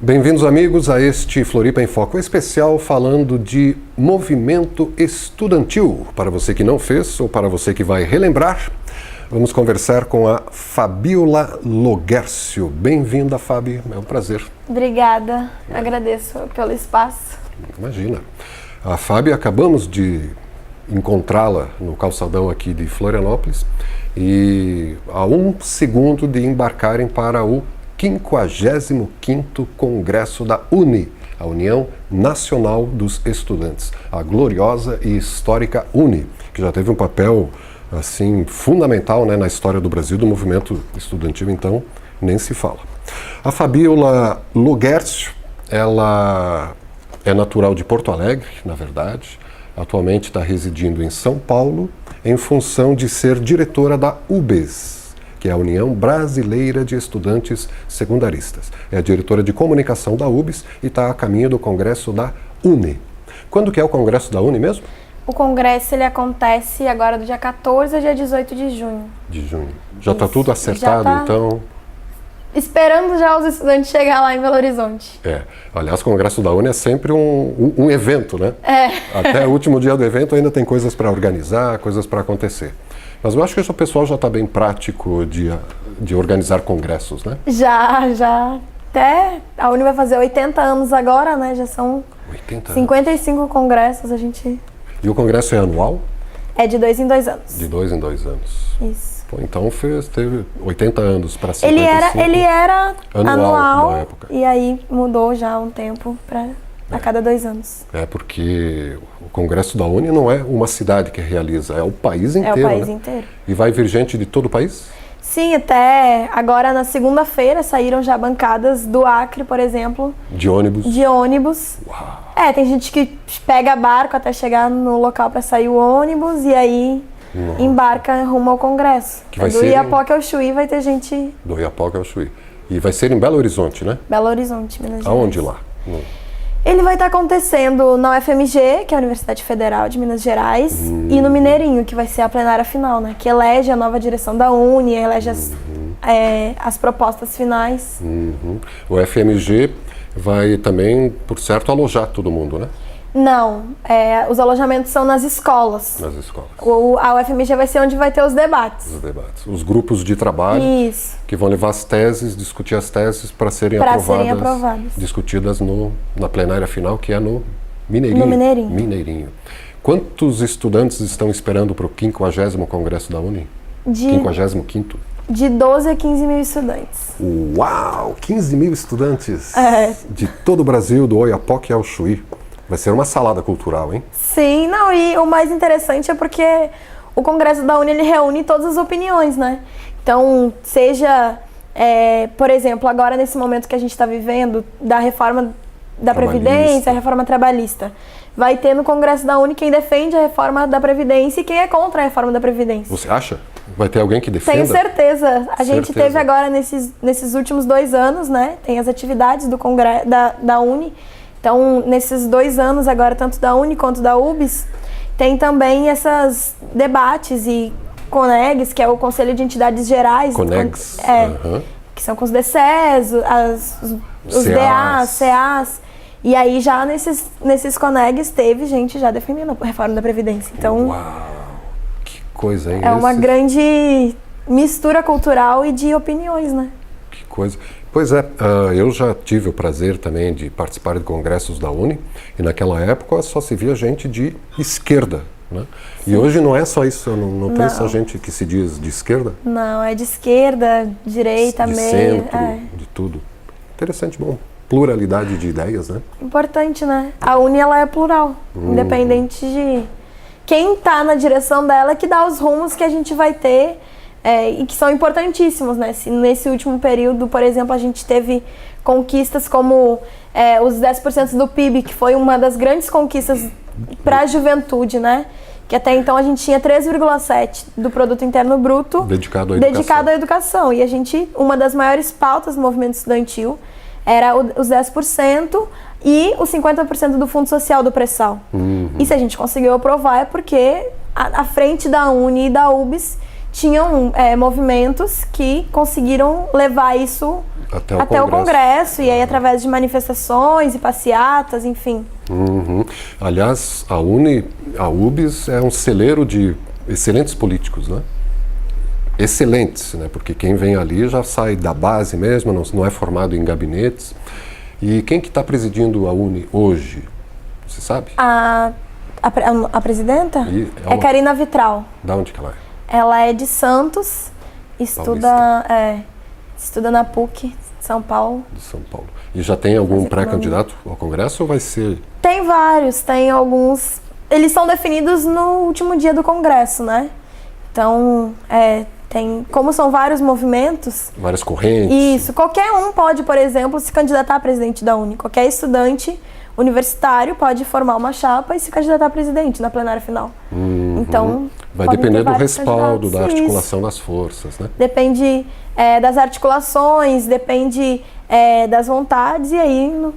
Bem-vindos, amigos, a este Floripa em Foco especial falando de movimento estudantil. Para você que não fez ou para você que vai relembrar, vamos conversar com a Fabiola Loguercio. Bem-vinda, Fabi, é um prazer. Obrigada, agradeço pelo espaço. Imagina. A Fabi, acabamos de encontrá-la no calçadão aqui de Florianópolis e a um segundo de embarcarem para o 55º Congresso da UNE, a União Nacional dos Estudantes, a gloriosa e histórica UNE, que já teve um papel assim fundamental, né, na história do Brasil, do movimento estudantil, então nem se fala. A Fabiola Loguercio, ela é natural de Porto Alegre, na verdade, atualmente está residindo em São Paulo, em função de ser diretora da UBES, que é a União Brasileira de Estudantes Secundaristas. É a diretora de comunicação da UBS e está a caminho do Congresso da UNE. Quando que é o Congresso da UNE mesmo? O congresso ele acontece agora do dia 14 ao dia 18 de junho. De junho. Já está tudo acertado, já tá então? Esperando já os estudantes chegar lá em Belo Horizonte. Aliás, o Congresso da UNE é sempre um evento, né? Até o último dia do evento ainda tem coisas para organizar, coisas para acontecer. Mas eu acho que o pessoal já está bem prático de organizar congressos, né? Já. Até a UNE vai fazer 80 anos agora, né? Já são 55 congressos, a gente... E o congresso é anual? É de 2 em 2 anos. De 2 em 2 anos. Isso. Pô, então teve 80 anos para 55. Ele era anual na época. E aí mudou já há um tempo para a cada 2 anos. É porque o Congresso da UNE não é uma cidade que realiza, é o país inteiro. É o país, né? inteiro. E vai vir gente de todo o país? Sim, até agora na segunda-feira saíram já bancadas do Acre, por exemplo. De ônibus? De ônibus. Uau. Tem gente que pega barco até chegar no local para sair o ônibus e aí embarca rumo ao Congresso. Que vai do Iapoque ao Chuí vai ter gente... Do Iapoque ao Chuí. E vai ser em Belo Horizonte, né? Belo Horizonte, Minas Gerais. Aonde lá? Ele vai estar acontecendo na UFMG, que é a Universidade Federal de Minas Gerais, e no Mineirinho, que vai ser a plenária final, né? Que elege a nova direção da UNE, elege as propostas finais. O FMG vai também, por certo, alojar todo mundo, né? Não, os alojamentos são nas escolas. Nas escolas. A UFMG vai ser onde vai ter os debates. Os debates. Os grupos de trabalho. Isso. Que vão levar as teses, discutir as teses para serem aprovadas. Discutidas na plenária final, que é no Mineirinho. No Mineirinho. Mineirinho. Quantos estudantes estão esperando para o 50º Congresso da UNE? 55º? De 12 a 15 mil estudantes. Uau! 15 mil estudantes! De todo o Brasil, do Oiapoque ao Chuí. Vai ser uma salada cultural, hein? Sim, não, e o mais interessante é porque o Congresso da UNE ele reúne todas as opiniões, né? Então, seja, por exemplo, agora nesse momento que a gente está vivendo, da reforma da Previdência, a reforma trabalhista, vai ter no Congresso da UNE quem defende a reforma da Previdência e quem é contra a reforma da Previdência. Você acha? Vai ter alguém que defenda? Tenho certeza. A gente teve agora nesses últimos 2 anos, né? Tem as atividades do Congresso da UNE. Então, nesses 2 anos agora, tanto da UNE quanto da UBS, tem também esses debates e CONEGs, que é o Conselho de Entidades Gerais. CONEGs. Que são com os DCEs, os DAs, CAs. E aí, já nesses CONEGs, teve gente já defendendo a reforma da Previdência. Então, uau! Que coisa, hein? É uma grande mistura cultural e de opiniões, né? Que coisa. Pois é, eu já tive o prazer também de participar de congressos da UNE e naquela época só se via gente de esquerda, né? E hoje não é só isso, não tem só gente que se diz de esquerda? Não, é de esquerda, direita, de meio... centro, de tudo. Interessante, bom. Pluralidade de ideias, né? Importante, né? A UNE, ela é plural, independente de... Quem está na direção dela que dá os rumos que a gente vai ter e que são importantíssimos, né? Nesse último período, por exemplo, a gente teve conquistas como os 10% do PIB, que foi uma das grandes conquistas para a juventude, né? Que até então a gente tinha 3,7% do produto interno bruto dedicado à educação. E uma das maiores pautas do movimento estudantil era os 10% e os 50% do Fundo Social do Pré-Sal. E se a gente conseguiu aprovar é porque à frente da UNE e da UBS tinham movimentos que conseguiram levar isso até o Congresso, e aí através de manifestações e passeatas, enfim. Uhum. Aliás, a UBS é um celeiro de excelentes políticos, né? Excelentes, né? Porque quem vem ali já sai da base mesmo, não é formado em gabinetes. E quem que está presidindo a UNE hoje? Você sabe? A presidenta? É Karina Vitral. Da onde que ela é? Ela é de Santos, estuda na PUC, São Paulo. De São Paulo. E já tem algum pré-candidato ao Congresso ou vai ser? Tem vários, tem alguns. Eles são definidos no último dia do Congresso, né? Então, como são vários movimentos... Várias correntes. Isso. Qualquer um pode, por exemplo, se candidatar a presidente da UNE. Qualquer estudante universitário pode formar uma chapa e se candidatar a presidente na plenária final. Então, vai depender do respaldo, da articulação das forças, né? Depende das articulações, depende das vontades e aí,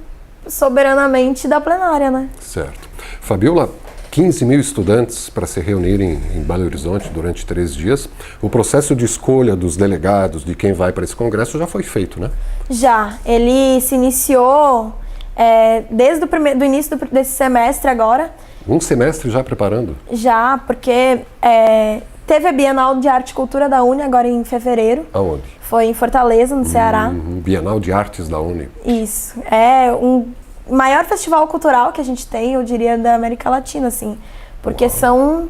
soberanamente, da plenária, né? Certo. Fabiola, 15 mil estudantes para se reunirem em Belo Horizonte durante 3 dias. O processo de escolha dos delegados, de quem vai para esse congresso, já foi feito, né? Já. Ele se iniciou desde o início desse semestre agora. Um semestre já preparando? Já, porque teve a Bienal de Arte e Cultura da UNE agora em fevereiro. Aonde? Foi em Fortaleza, no Ceará. Bienal de Artes da UNE. Isso. É um maior festival cultural que a gente tem, eu diria, da América Latina, assim. Porque são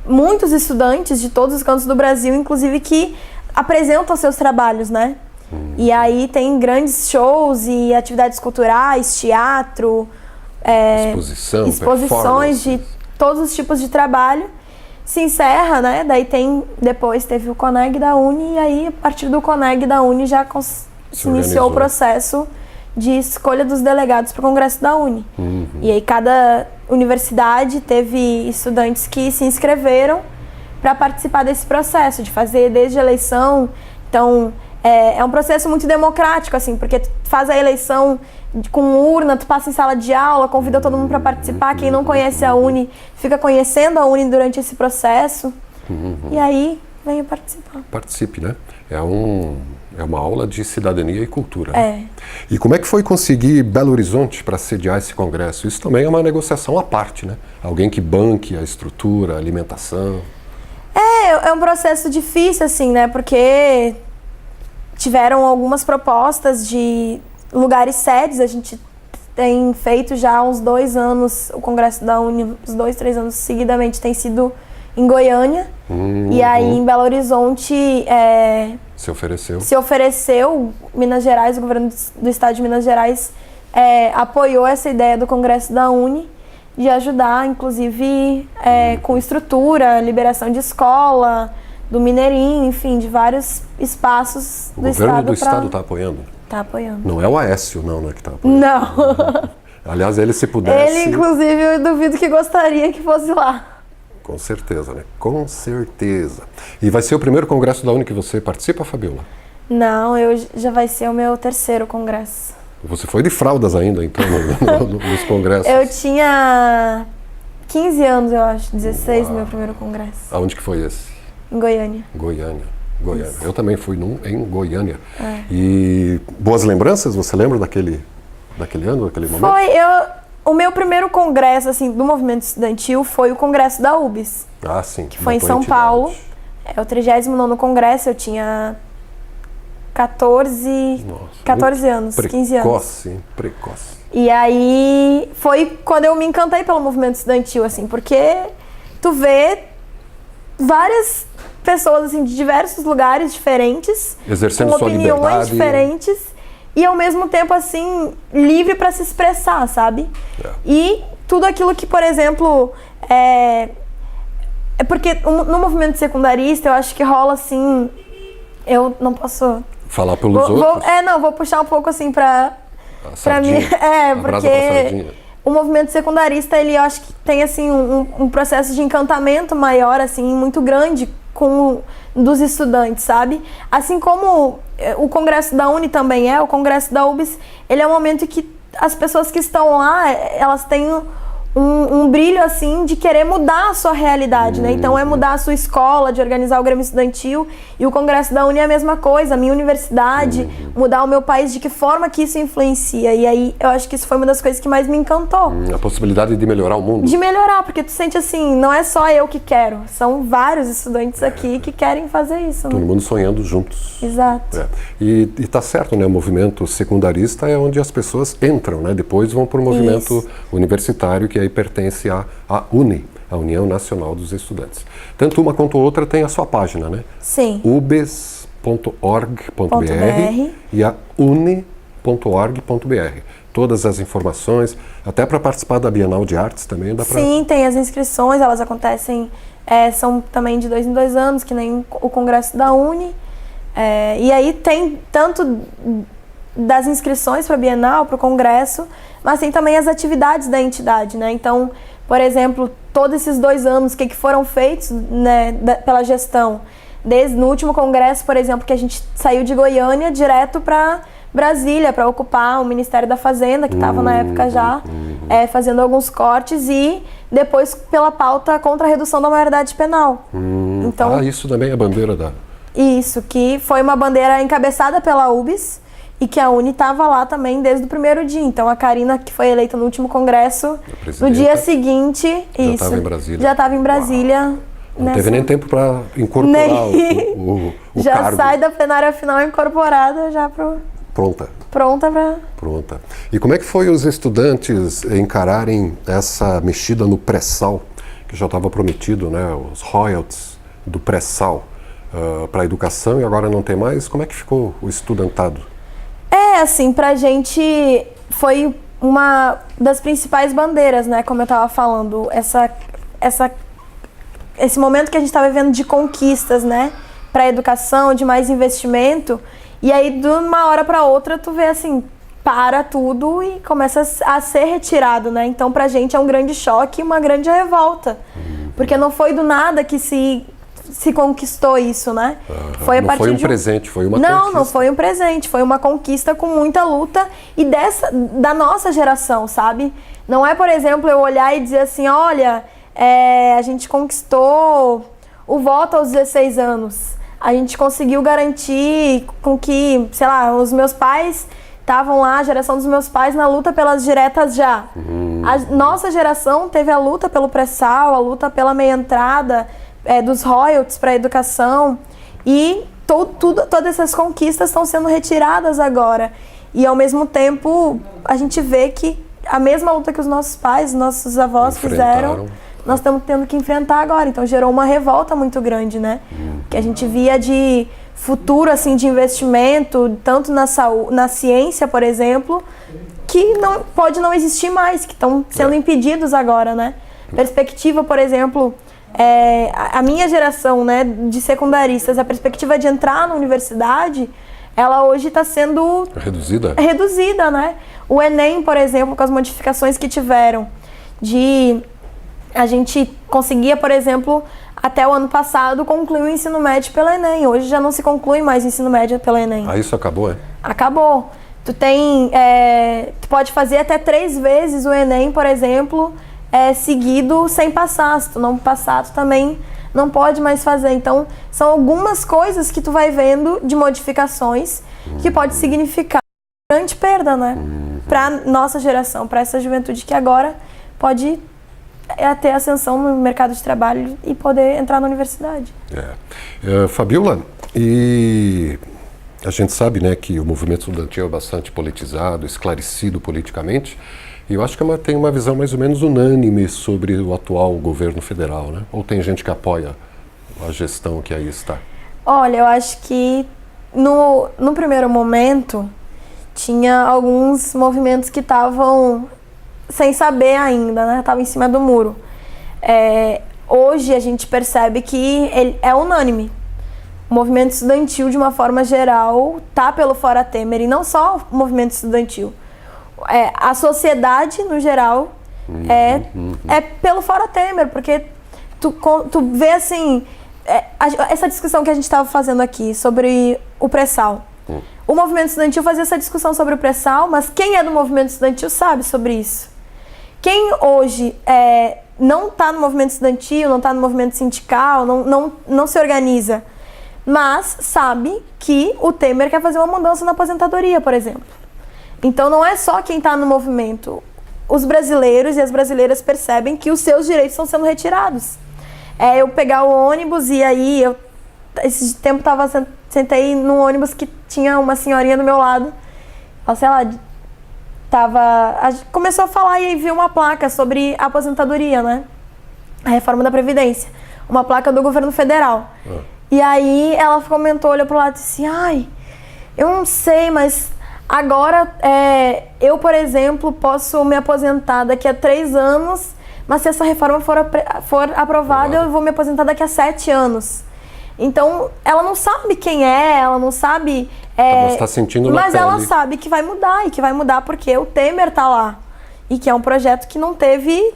muitos estudantes de todos os cantos do Brasil, inclusive, que apresentam seus trabalhos, né? E aí tem grandes shows e atividades culturais, teatro, exposições de todos os tipos de trabalho. Se encerra, né? Daí depois teve o CONEG da UNE e aí, a partir do CONEG da UNE, já se iniciou o processo de escolha dos delegados para o Congresso da UNE. E aí cada universidade teve estudantes que se inscreveram para participar desse processo, de fazer desde a eleição. Então, é um processo muito democrático, assim, porque tu faz a eleição com urna, tu passa em sala de aula, convida todo mundo para participar. Quem não conhece a UNE fica conhecendo a UNE durante esse processo. E aí, venha participar. Participe, né? É uma aula de cidadania e cultura. E como é que foi conseguir Belo Horizonte para sediar esse congresso? Isso também é uma negociação à parte, né? Alguém que banque a estrutura, a alimentação. É um processo difícil, assim, né? Porque tiveram algumas propostas de lugares sedes. A gente tem feito já há uns 2 anos, o Congresso da UNE, uns 2, 3 anos seguidamente, tem sido em Goiânia. E aí em Belo Horizonte se ofereceu. Minas Gerais, o governo do estado de Minas Gerais apoiou essa ideia do Congresso da UNE de ajudar, inclusive, com estrutura, liberação de escola, do Mineirinho, enfim, de vários espaços do estado. O governo do estado está apoiando? Está apoiando. Não é o Aécio, não, né, que está apoiando? Não. Aliás, ele se pudesse... Ele, inclusive, eu duvido que gostaria que fosse lá. Com certeza, né? Com certeza. E vai ser o primeiro congresso da UNE que você participa, Fabiola? Não, já vai ser o meu 3º congresso. Você foi de fraldas ainda, então, nos congressos? Eu tinha 15 anos, eu acho, 16 no meu primeiro congresso. Aonde que foi esse? Em Goiânia. Goiânia. Eu também fui em Goiânia. E boas lembranças? Você lembra daquele ano, daquele momento? O meu primeiro congresso, assim, do movimento estudantil foi o congresso da UBS. Ah, sim. Que foi em São Paulo. É o 39º congresso, eu tinha 14 anos, 15 anos. Precoce. E aí foi quando eu me encantei pelo movimento estudantil, assim, porque tu vê várias pessoas, assim, de diversos lugares diferentes, exercendo com sua opiniões liberdade diferentes e ao mesmo tempo, assim, livre para se expressar, sabe? E tudo aquilo que, por exemplo, porque no movimento secundarista eu acho que rola, assim, eu não posso falar pelos outros? Vou puxar um pouco, assim, pra mim. Porque o movimento secundarista, ele, eu acho que tem, assim, um processo de encantamento maior, assim, muito grande dos estudantes, sabe? Assim como o Congresso da UNE também o Congresso da UBS, ele é um momento que as pessoas que estão lá, elas têm um brilho assim de querer mudar a sua realidade, né? Então é mudar a sua escola, de organizar o Grêmio Estudantil, e o Congresso da Uni é a mesma coisa, a minha universidade, mudar o meu país, de que forma que isso influencia. E aí eu acho que isso foi uma das coisas que mais me encantou. A possibilidade de melhorar o mundo. De melhorar, porque tu sente assim, não é só eu que quero, são vários estudantes aqui que querem fazer isso. Todo né? mundo sonhando juntos. Exato. E tá certo, né? O movimento secundarista é onde as pessoas entram, né? Depois vão para o movimento universitário, que aí pertence à UNE, a União Nacional dos Estudantes. Tanto uma quanto outra tem a sua página, né? Sim. ubes.org.br e a une.org.br. Todas as informações, até para participar da Bienal de Artes também dá para... Sim, tem as inscrições, elas acontecem, são também de 2 em 2 anos, que nem o Congresso da Uni. E aí tem tanto das inscrições para a Bienal, para o Congresso, mas tem também as atividades da entidade, né? Então, por exemplo, todos esses 2 anos, o que foram feitos, né, pela gestão? Desde no último congresso, por exemplo, que a gente saiu de Goiânia direto para Brasília, para ocupar o Ministério da Fazenda, que estava na época já fazendo alguns cortes, e depois pela pauta contra a redução da maioridade penal. Então, isso também é a bandeira da... Isso, que foi uma bandeira encabeçada pela UBS, e que a Uni estava lá também desde o primeiro dia. Então a Karina, que foi eleita no último congresso, no dia seguinte, já estava em Brasília. Não teve nem tempo para incorporar o já cargo. Sai da plenária final incorporada já pro... Pronta para... Pronta. E como é que foi os estudantes encararem essa mexida no pré-sal, que já estava prometido, né? Os royalties do pré-sal para a educação, e agora não tem mais? Como é que ficou o estudantado? Assim, pra gente foi uma das principais bandeiras, né? Como eu tava falando, esse momento que a gente tá vivendo de conquistas, né? Pra educação, de mais investimento. E aí, de uma hora pra outra, tu vê assim, para tudo e começa a ser retirado, né? Então, pra gente é um grande choque e uma grande revolta. Porque não foi do nada que se conquistou isso, né? Foi não foi um presente, foi uma conquista. Não foi um presente, foi uma conquista com muita luta e da nossa geração, sabe? Não é, por exemplo, eu olhar e dizer assim, olha, a gente conquistou o voto aos 16 anos, a gente conseguiu garantir com que, sei lá, os meus pais estavam lá, a geração dos meus pais, na luta pelas diretas já. A nossa geração teve a luta pelo pré-sal, a luta pela meia entrada, dos royalties para a educação, e todas essas conquistas estão sendo retiradas agora. E ao mesmo tempo a gente vê que a mesma luta que os nossos pais, nossos avós fizeram, nós estamos tendo que enfrentar agora. Então gerou uma revolta muito grande, né? Que a gente via de futuro, assim, de investimento, tanto na ciência, por exemplo, que pode não existir mais, que estão sendo impedidos agora, né? Perspectiva, por exemplo, a minha geração, né, de secundaristas, a perspectiva de entrar na universidade, ela hoje está sendo reduzida, né? O Enem, por exemplo, com as modificações que tiveram, a gente conseguia, por exemplo, até o ano passado, concluir o ensino médio pelo Enem. Hoje já não se conclui mais o ensino médio pelo Enem. Isso acabou, Acabou. Tu pode fazer até 3 vezes o Enem, por exemplo, seguido sem passar. Se tu não passar, tu também não pode mais fazer. Então, são algumas coisas que tu vai vendo de modificações que pode significar grande perda, né? Para nossa geração, para essa juventude que agora pode ter ascensão no mercado de trabalho e poder entrar na universidade. Fabiola, e a gente sabe, né, que o movimento estudantil é bastante politizado, esclarecido politicamente, e eu acho que tem uma visão mais ou menos unânime sobre o atual governo federal, né? Ou tem gente que apoia a gestão que aí está? Olha, eu acho que no primeiro momento tinha alguns movimentos que estavam sem saber ainda, né? Estavam em cima do muro. Hoje a gente percebe que ele é unânime. O movimento estudantil, de uma forma geral, tá pelo Fora Temer, e não só o movimento estudantil. A sociedade, no geral, é pelo Fora Temer, porque tu vê assim, essa discussão que a gente estava fazendo aqui sobre o pré-sal. O movimento estudantil fazia essa discussão sobre o pré-sal, mas quem é do movimento estudantil sabe sobre isso. Quem hoje não está no movimento estudantil, não está no movimento sindical, não se organiza, mas sabe que o Temer quer fazer uma mudança na aposentadoria, por exemplo. Então não é só quem está no movimento. Os brasileiros e as brasileiras percebem que os seus direitos estão sendo retirados. Eu pegar o ônibus e aí, esse tempo sentei num ônibus que tinha uma senhorinha do meu lado, ela, sei lá, começou a falar e aí viu uma placa sobre a aposentadoria, né? A reforma da Previdência. Uma placa do governo federal. E aí ela comentou, olhou pro lado e disse, ai, eu não sei, mas agora eu, por exemplo, posso me aposentar daqui a 3 anos, mas se essa reforma for aprovada, eu vou me aposentar daqui a 7 anos. Então, ela não sabe quem ela não sabe... Ela está sentindo na mas pele. ela sabe que vai mudar, e que vai mudar porque o Temer tá lá. E que é um projeto que não teve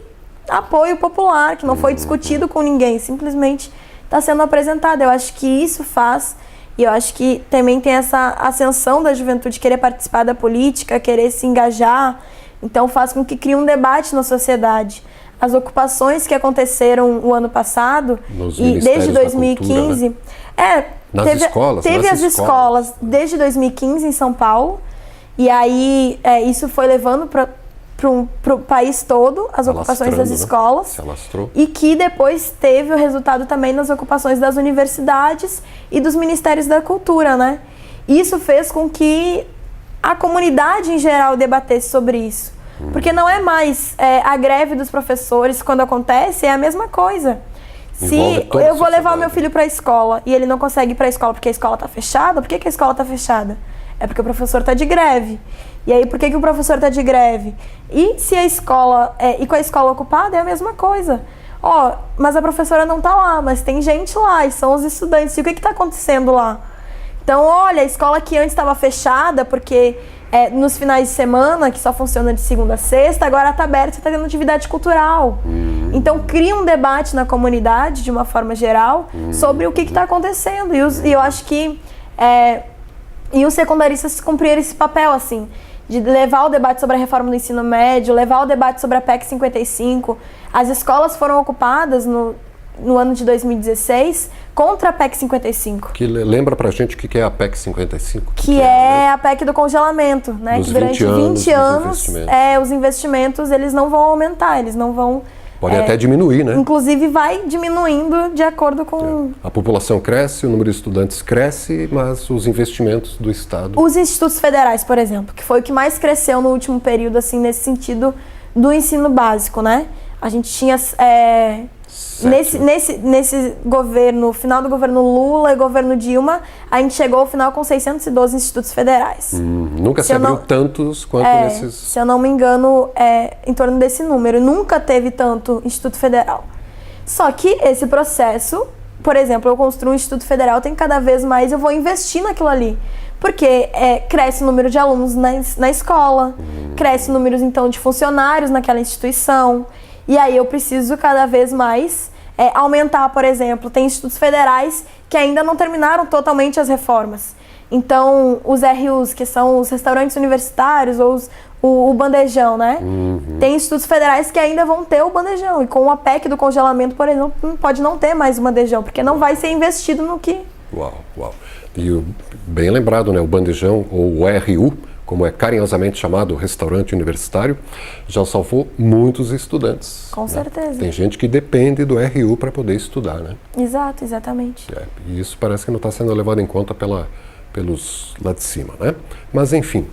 apoio popular, que não foi discutido com ninguém, simplesmente está sendo apresentado. Eu acho que isso faz, e eu acho que também tem essa ascensão da juventude querer participar da política, querer se engajar, então faz com que crie um debate na sociedade. As ocupações que aconteceram o ano passado, e desde 2015... Teve as escolas desde 2015 em São Paulo, e aí isso foi levando para o país todo, as ocupações das escolas, se alastrou. E que depois teve o resultado também nas ocupações das universidades e dos ministérios da cultura, né? Isso fez com que a comunidade em geral debatesse sobre isso. Porque não é mais a greve dos professores, quando acontece, é a mesma coisa. Se eu vou levar o meu filho para a escola e ele não consegue ir para a escola porque a escola está fechada, por que a escola está fechada? É porque o professor está de greve. E aí, por que o professor está de greve? E se a escola, e com a escola ocupada, é a mesma coisa. Mas a professora não está lá, mas tem gente lá, e são os estudantes. E o que está acontecendo lá? Então, olha, a escola que antes estava fechada, porque nos finais de semana, que só funciona de segunda a sexta, agora está aberta e está tendo atividade cultural. Então, cria um debate na comunidade, de uma forma geral, sobre o que está acontecendo. E eu acho que os secundaristas cumpriram esse papel, assim, de levar o debate sobre a reforma do ensino médio, levar o debate sobre a PEC 55. As escolas foram ocupadas no ano de 2016 contra a PEC 55. Que lembra pra gente o que é a PEC 55? Que é a PEC do congelamento, né? Que durante 20 anos os investimentos eles não vão aumentar, eles não vão... Pode até diminuir, né? Inclusive vai diminuindo de acordo com... A população cresce, o número de estudantes cresce, mas os investimentos do Estado... Os institutos federais, por exemplo, que foi o que mais cresceu no último período, assim, nesse sentido do ensino básico, né? A gente tinha... Nesse governo, final do governo Lula e governo Dilma, a gente chegou ao final com 612 institutos federais. Nunca se abriu tantos quanto nesses... Se eu não me engano, em torno desse número. Nunca teve tanto instituto federal. Só que esse processo, por exemplo, eu construo um instituto federal, tem cada vez mais, eu vou investir naquilo ali. Porque cresce o número de alunos na escola, cresce o número, então, de funcionários naquela instituição. E aí eu preciso cada vez mais aumentar, por exemplo, tem institutos federais que ainda não terminaram totalmente as reformas. Então, os RUs, que são os restaurantes universitários, ou o bandejão, né? Tem institutos federais que ainda vão ter o bandejão. E com a PEC do congelamento, por exemplo, pode não ter mais o bandejão, porque não vai ser investido no que... Uau. E bem lembrado, né? O bandejão, ou o RU, como é carinhosamente chamado, o restaurante universitário, já salvou muitos estudantes. Com certeza. Tem gente que depende do RU para poder estudar, né? Exato, exatamente. E isso parece que não está sendo levado em conta pelos lá de cima, né? Mas, enfim,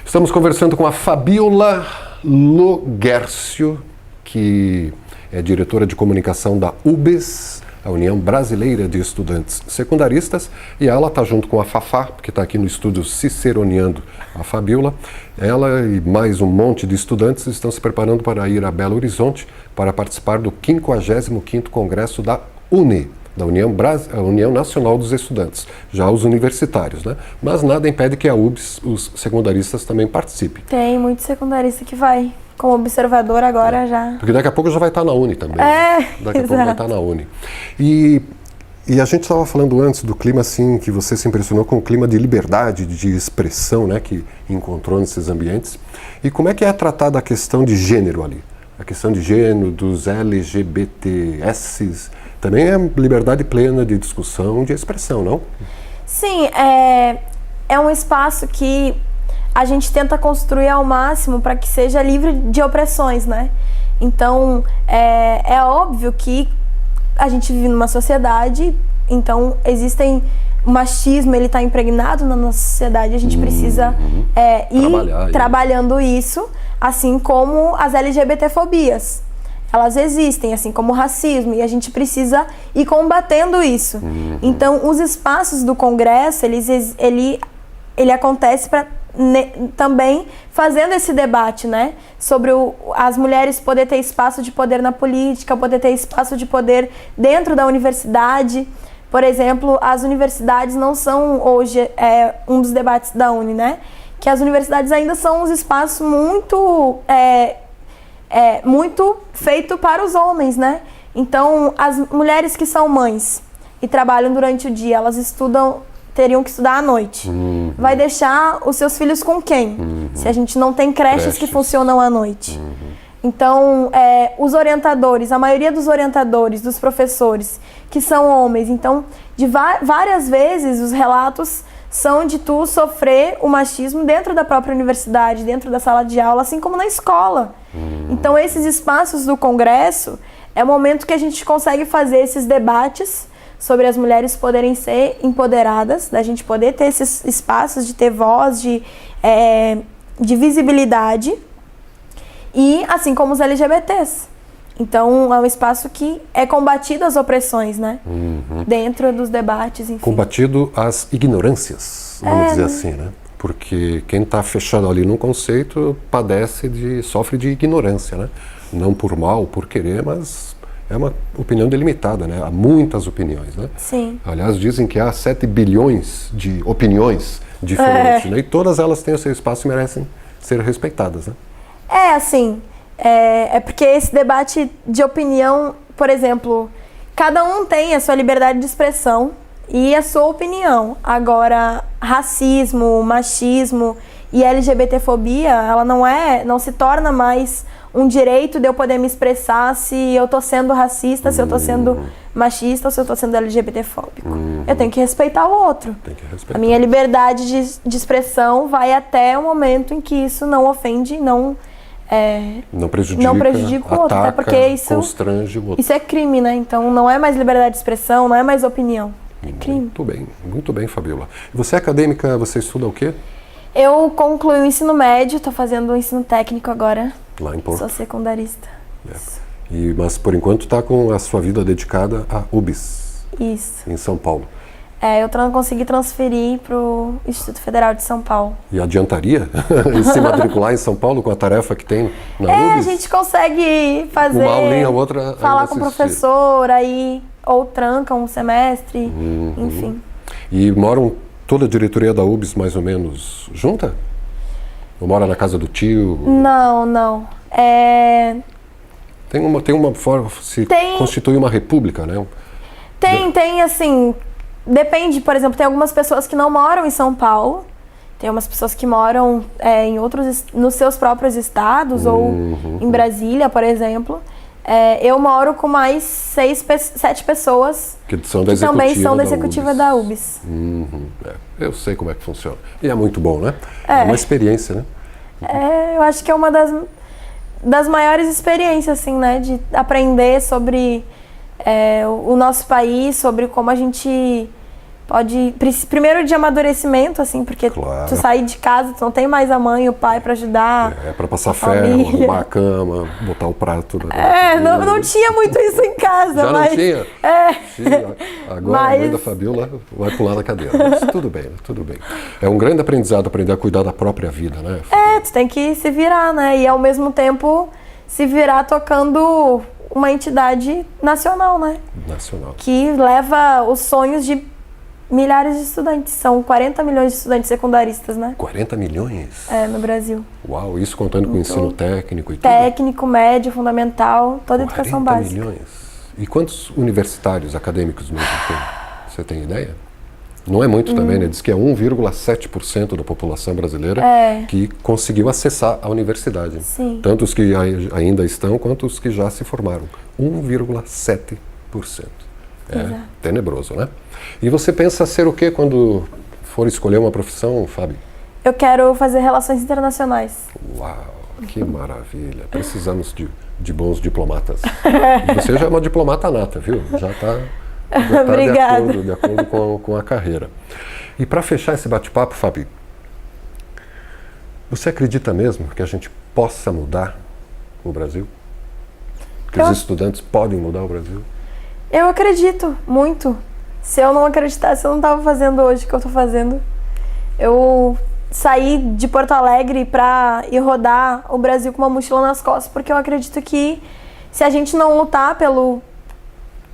estamos conversando com a Fabiola Loguercio, que é diretora de comunicação da UBS, a União Brasileira de Estudantes Secundaristas, e ela está junto com a Fafá, que está aqui no estúdio ciceroneando a Fabiola. Ela e mais um monte de estudantes estão se preparando para ir a Belo Horizonte para participar do 55º Congresso da UNE, da União Nacional dos Estudantes, já os universitários, né? Mas nada impede que a UBS, os secundaristas, também participem. Tem muito secundarista que vai como observador agora já. Porque daqui a pouco já vai estar na Uni também. Daqui a pouco vai estar na Uni. E a gente estava falando antes do clima, assim, que você se impressionou com o clima de liberdade, de expressão, né, que encontrou nesses ambientes. E como é que é tratada a questão de gênero ali? a questão de gênero, dos LGBTs, também é liberdade plena de discussão, de expressão, não? Sim, é um espaço que a gente tenta construir ao máximo para que seja livre de opressões, né? Então, é óbvio que a gente vive numa sociedade, então existem... O machismo, ele está impregnado na nossa sociedade, a gente precisa ir trabalhando isso, assim como as LGBT-fobias. Elas existem, assim como o racismo, e a gente precisa ir combatendo isso. Então, os espaços do Congresso, ele acontece também fazendo esse debate, né? Sobre as mulheres poder ter espaço de poder na política, poder ter espaço de poder dentro da universidade. Por exemplo, as universidades não são hoje um dos debates da Uni, né? Que as universidades ainda são uns espaços muito feito para os homens, né? Então, as mulheres que são mães e trabalham durante o dia, elas teriam que estudar à noite. Vai deixar os seus filhos com quem? Se a gente não tem creches que funcionam à noite. Então, os orientadores, a maioria dos orientadores, dos professores, que são homens, então, várias vezes os relatos são de tu sofrer o machismo dentro da própria universidade, dentro da sala de aula, assim como na escola. Então, esses espaços do Congresso é o momento que a gente consegue fazer esses debates sobre as mulheres poderem ser empoderadas, da gente poder ter esses espaços de ter voz, de visibilidade, e assim como os LGBTs. Então, é um espaço que é combatido as opressões, né? Dentro dos debates, enfim. Combatido as ignorâncias, vamos dizer assim, né? Porque quem está fechado ali num conceito sofre de ignorância, né? Não por mal, por querer, mas é uma opinião delimitada, né? Há muitas opiniões, né? Sim. Aliás, dizem que há 7 bilhões de opiniões diferentes, né? E todas elas têm o seu espaço e merecem ser respeitadas, né? Assim... É porque esse debate de opinião, por exemplo, cada um tem a sua liberdade de expressão e a sua opinião. Agora, racismo, machismo e LGBTfobia, ela não se torna mais um direito de eu poder me expressar se eu tô sendo racista, se eu tô sendo machista ou se eu tô sendo LGBTfóbico. Eu tenho que respeitar o outro. Tem que respeitar. A minha liberdade de expressão vai até o momento em que isso não ofende, não prejudica o outro, ataca, até porque isso constrange o outro. Isso é crime, né? Então não é mais liberdade de expressão, não é mais opinião, é crime. Muito bem, Fabiola. Você é acadêmica, você estuda o quê? Eu concluí o ensino médio, estou fazendo o ensino técnico agora. Lá em Porto. Sou secundarista. Mas por enquanto está com a sua vida dedicada à UBS. Isso. Em São Paulo. Eu consegui transferir para o Instituto Federal de São Paulo. E adiantaria se matricular em São Paulo com a tarefa que tem na UBS? A gente consegue fazer... Uma aulinha, outra... Falar com o professor, aí... Ou tranca um semestre, enfim. E moram toda a diretoria da UBS mais ou menos junta? Ou mora na casa do tio? Não. Tem uma forma... Constitui uma república, né? Tem assim... Depende, por exemplo, tem algumas pessoas que não moram em São Paulo, tem umas pessoas que moram nos seus próprios estados ou em Brasília, por exemplo. Eu moro com mais 7 pessoas que também são da executiva da UBS. Eu sei como é que funciona. E é muito bom, né? É uma experiência, né? Eu acho que é uma das maiores experiências, assim, né? De aprender sobre... o nosso país, sobre como a gente pode... Primeiro de amadurecimento, assim, porque tu sair de casa, tu não tem mais a mãe e o pai para ajudar. Para passar ferro, arrumar a cama, botar o prato. Não tinha muito isso em casa. Já mas, não tinha? Agora a mãe da Fabiola vai pular na cadeira. Mas tudo bem. É um grande aprendizado aprender a cuidar da própria vida, né? Tu tem que se virar, né? E ao mesmo tempo se virar tocando... uma entidade nacional, né? Nacional. Que leva os sonhos de milhares de estudantes. São 40 milhões de estudantes secundaristas, né? 40 milhões? No Brasil. Uau, isso contando com o ensino técnico e tudo? Técnico, médio, fundamental, toda a educação básica. 40 milhões? E quantos universitários acadêmicos mesmo tem? Você tem ideia? Não é muito também, né? Diz que é 1,7% da população brasileira que conseguiu acessar a universidade. Sim. Tanto os que ainda estão, quanto os que já se formaram. 1,7%. É tenebroso, né? E você pensa ser o quê quando for escolher uma profissão, Fábio? Eu quero fazer relações internacionais. Uau, que maravilha. Precisamos de bons diplomatas. E você já é uma diplomata nata, viu? Já está Obrigada. de acordo com a carreira. E para fechar esse bate-papo, Fábio, você acredita mesmo que a gente possa mudar o Brasil? Que os estudantes podem mudar o Brasil? Eu acredito muito. Se eu não acreditasse, eu não estava fazendo hoje o que eu estou fazendo. Eu saí de Porto Alegre para ir rodar o Brasil com uma mochila nas costas, porque eu acredito que se a gente não lutar pelo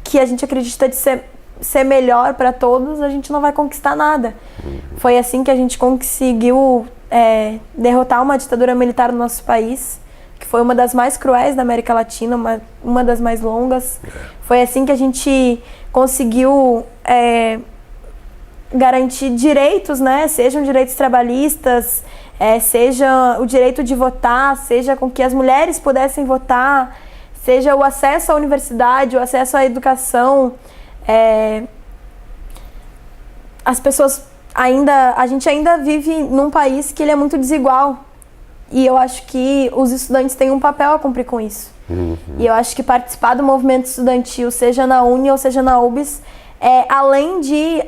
que a gente acredita de ser melhor para todos, a gente não vai conquistar nada. Foi assim que a gente conseguiu derrotar uma ditadura militar no nosso país, que foi uma das mais cruéis da América Latina, uma das mais longas. Foi assim que a gente conseguiu garantir direitos, né? Sejam direitos trabalhistas, seja o direito de votar, seja com que as mulheres pudessem votar, seja o acesso à universidade, o acesso à educação. As pessoas a gente ainda vive num país que ele é muito desigual. E eu acho que os estudantes têm um papel a cumprir com isso. E eu acho que participar do movimento estudantil, seja na Uni ou seja na UBS, além de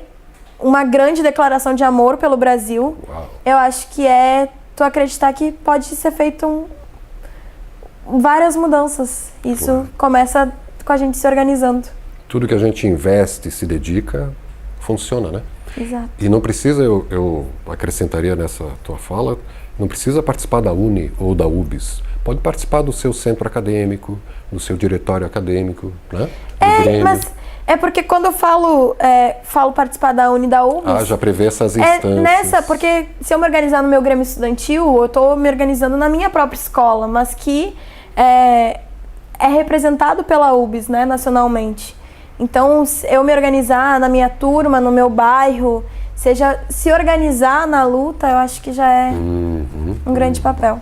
uma grande declaração de amor pelo Brasil, eu acho que tu acreditar que pode ser feito várias mudanças. Isso começa com a gente se organizando. Tudo que a gente investe, se dedica, funciona, né? Exato. E não precisa, eu acrescentaria nessa tua fala, não precisa participar da Uni ou da UBS. Pode participar do seu centro acadêmico, do seu diretório acadêmico, né? Mas é porque quando eu falo participar da Uni e da UBS... já prevê essas instâncias. Porque se eu me organizar no meu grêmio estudantil, eu estou me organizando na minha própria escola, mas que é representado pela UBS, né, nacionalmente. Então, eu me organizar na minha turma, no meu bairro, se organizar na luta, eu acho que já é um grande papel.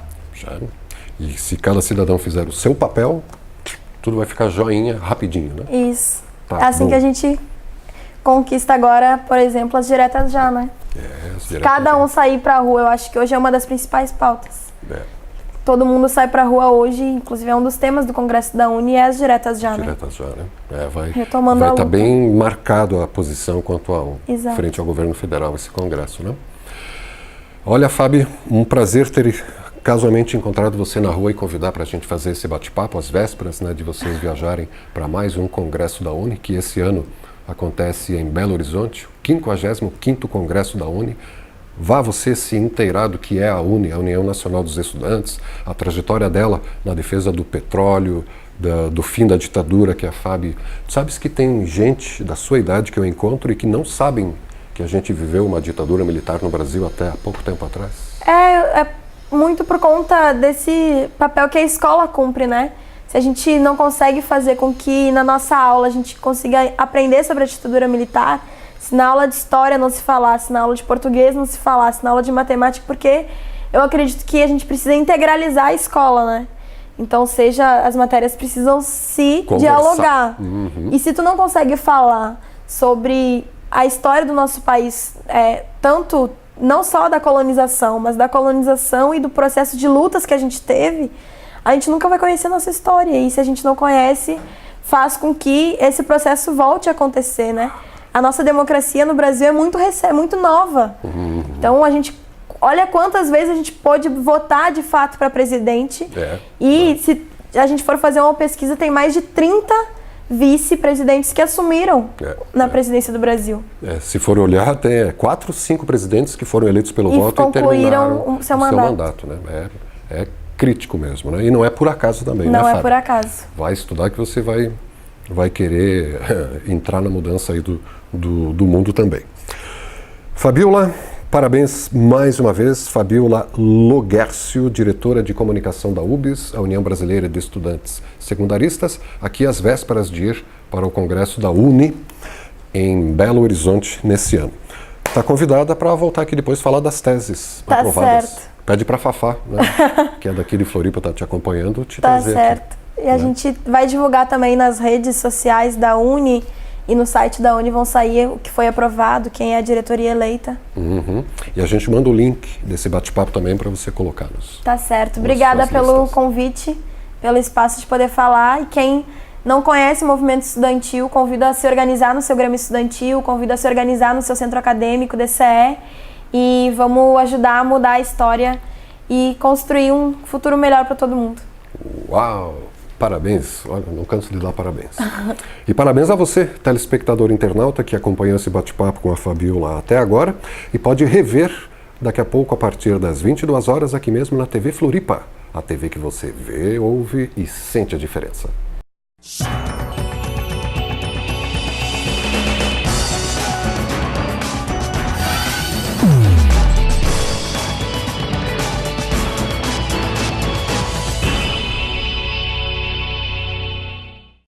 E se cada cidadão fizer o seu papel, tudo vai ficar joinha rapidinho, né? Isso. É assim que a gente conquista agora, por exemplo, as diretas já, né? Cada um sair pra rua, eu acho que hoje é uma das principais pautas. Todo mundo sai pra rua hoje, inclusive é um dos temas do Congresso da Uni, é as diretas já, né? Diretas já, né? Vai estar bem marcado a posição quanto frente ao governo federal, esse Congresso, né? Olha, Fábio, um prazer ter casualmente encontrado você na rua e convidar para a gente fazer esse bate-papo às vésperas, né, de vocês viajarem para mais um Congresso da Uni, que esse ano acontece em Belo Horizonte, o 55º Congresso da Uni. Vá você se inteirar do que é a Uni, a União Nacional dos Estudantes, a trajetória dela na defesa do petróleo, do fim da ditadura, que é a Fábio. Tu sabes que tem gente da sua idade que eu encontro e que não sabem que a gente viveu uma ditadura militar no Brasil até há pouco tempo atrás? É muito por conta desse papel que a escola cumpre, né? Se a gente não consegue fazer com que na nossa aula a gente consiga aprender sobre a ditadura militar, se na aula de história não se falasse, na aula de português não se falasse, na aula de matemática, porque eu acredito que a gente precisa integralizar a escola, né? Então, as matérias precisam se dialogar. E se tu não consegue falar sobre a história do nosso país, tanto não só da colonização, mas da colonização e do processo de lutas que a gente teve, a gente nunca vai conhecer a nossa história. E se a gente não conhece, faz com que esse processo volte a acontecer, né? A nossa democracia no Brasil é muito nova. Então, a gente olha quantas vezes a gente pôde votar de fato para presidente. Se a gente for fazer uma pesquisa, tem mais de 30 vice-presidentes que assumiram na presidência do Brasil. Se for olhar, tem 4, 5 presidentes que foram eleitos pelo voto e terminaram o seu mandato, né? É crítico mesmo, né? E não é por acaso também, né, Não Fábio? é por acaso. Vai estudar que você vai querer entrar na mudança aí do mundo também. Fabiola, parabéns mais uma vez. Fabiola Loguércio, diretora de comunicação da UBS, a União Brasileira de Estudantes Secundaristas, aqui às vésperas de ir para o Congresso da Uni em Belo Horizonte nesse ano. Tá convidada para voltar aqui depois falar das teses aprovadas. Certo. Pede para Fafá, né? Que é daqui de Floripa, tá te acompanhando, te Tá trazer certo. aqui. E a gente vai divulgar também nas redes sociais da Uni e no site da Uni vão sair o que foi aprovado, quem é a diretoria eleita. Uhum. E a gente manda o link desse bate-papo também para você colocar nos. Tá certo. Obrigada pelo convite, pelo espaço de poder falar. E quem não conhece o movimento estudantil, convido a se organizar no seu Grêmio Estudantil, convido a se organizar no seu centro acadêmico, DCE, e vamos ajudar a mudar a história e construir um futuro melhor para todo mundo. Uau! Parabéns! Olha, não canso de dar parabéns. E parabéns a você, telespectador internauta, que acompanhou esse bate-papo com a Fabiola até agora e pode rever daqui a pouco a partir das 22 horas aqui mesmo na TV Floripa. A TV que você vê, ouve e sente a diferença.